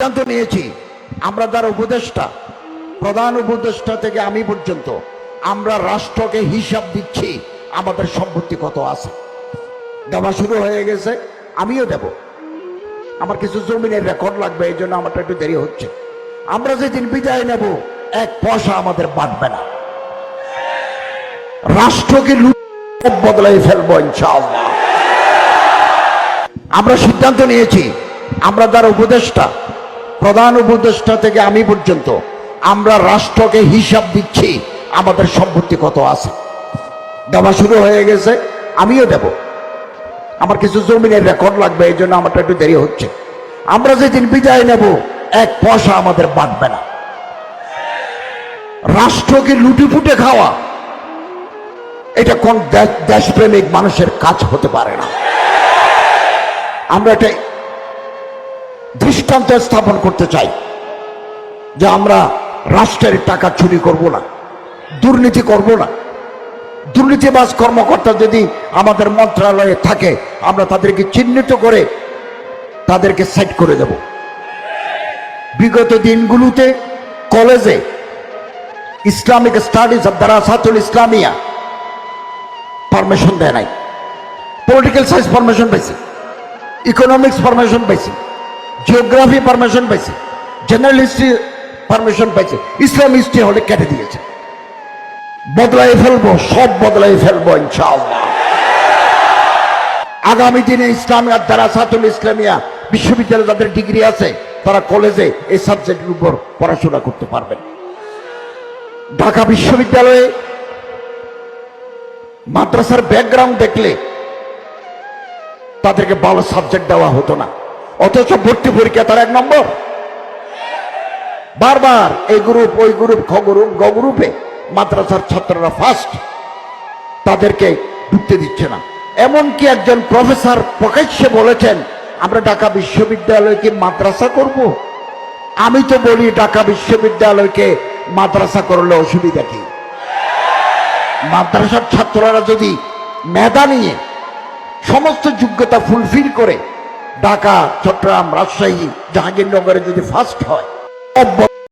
সিদ্ধান্ত নিয়েছি, আমরা যারা উপদেষ্টা, প্রধান উপদেষ্টা থেকে আমি পর্যন্ত, আমরা রাষ্ট্রকে হিসাব দিচ্ছি আমাদের সম্পত্তি কত আছে। দেওয়া শুরু হয়ে গেছে, আমিও দেব। আমার কিছু জমিনের রেকর্ড লাগবে, এই জন্য আমারটা একটু দেরি হচ্ছে। আমরা যেদিন বিদায় নেব, এক পয়সা আমাদের বাঁচবে না। রাষ্ট্রকে বদলাই ফেলবো ইনশাআল্লাহ। আমরা সিদ্ধান্ত নিয়েছি, আমরা যারা উপদেষ্টা, প্রধান উপদেষ্টা থেকে আমি পর্যন্ত, আমরা রাষ্ট্রকে হিসাব দিচ্ছি আমাদের সম্পত্তি কত আছে। দেওয়া শুরু হয়ে গেছে, আমিও দেব। আমার কিছু জমিনের রেকর্ড লাগবে, এই জন্য আমারটা একটু দেরি হচ্ছে। আমরা যেদিন বিদায় নেব, এক পয়সা আমাদের বাঁচবে না। রাষ্ট্রকে লুটিপুটে খাওয়া, এটা কোন দেশপ্রেমিক মানুষের কাজ হতে পারে না। আমরা এটা দৃষ্টান্ত স্থাপন করতে চাই যে আমরা রাষ্ট্রের টাকা চুরি করব না, দুর্নীতি করব না। দুর্নীতিবাজ কর্মকর্তা যদি আমাদের মন্ত্রণালয়ে থাকে, আমরা তাদেরকে চিহ্নিত করে তাদেরকে সেট করে দেব। বিগত দিনগুলোতে কলেজে Islamic studies of Darasatul Islamia permission দেয় নাই। পলিটিক্যাল সায়েন্স পারমিশন পাইছে, ইকোনমিক্স পারমিশন পাইছে, জিওগ্রাফি পারমিশন পাইছে, জেনারেল হিস্ট্রি পারমিশন পাইছে, ইসলাম হিস্ট্রি হলে কেটে দিয়েছে। বদলাই ফেলবো, সব বদলাই ফেলবো ইনশাআল্লাহ। আগামী দিনে ইসলামিয়া দারাসাতুল ইসলামিয়া বিশ্ববিদ্যালয়ে যাদের ডিগ্রি আছে, তারা কলেজে এই সাবজেক্টের উপর পড়াশোনা করতে পারবেন। ঢাকা বিশ্ববিদ্যালয়ে মাদ্রাসার ব্যাকগ্রাউন্ড দেখলে তাদেরকে ভালো সাবজেক্ট দেওয়া হতো না, অথচ ভর্তি পরীক্ষা তার 1 নম্বর। বারবার এই গ্রুপ, ওই গ্রুপ, খ গ্রুপ, গ গ্রুপে মাদ্রাসার ছাত্ররা ফার্স্ট, তাদেরকে ঢুকতে দিচ্ছে না। এমনকি একজন প্রফেসর প্রকাশ্যে বলেছেন, আমরা ঢাকা বিশ্ববিদ্যালয়কে মাদ্রাসা করব। আমি তো বলি, ঢাকা বিশ্ববিদ্যালয়কে মাদ্রাসা করলে অসুবিধা কি? মাদ্রাসার ছাত্ররা যদি মেধা নিয়ে সমস্ত যোগ্যতা ফুলফিল করে ঢাকা, চট্টগ্রাম, রাজশাহী, জাহাঙ্গীরনগরে যদি ফার্স্ট হয়,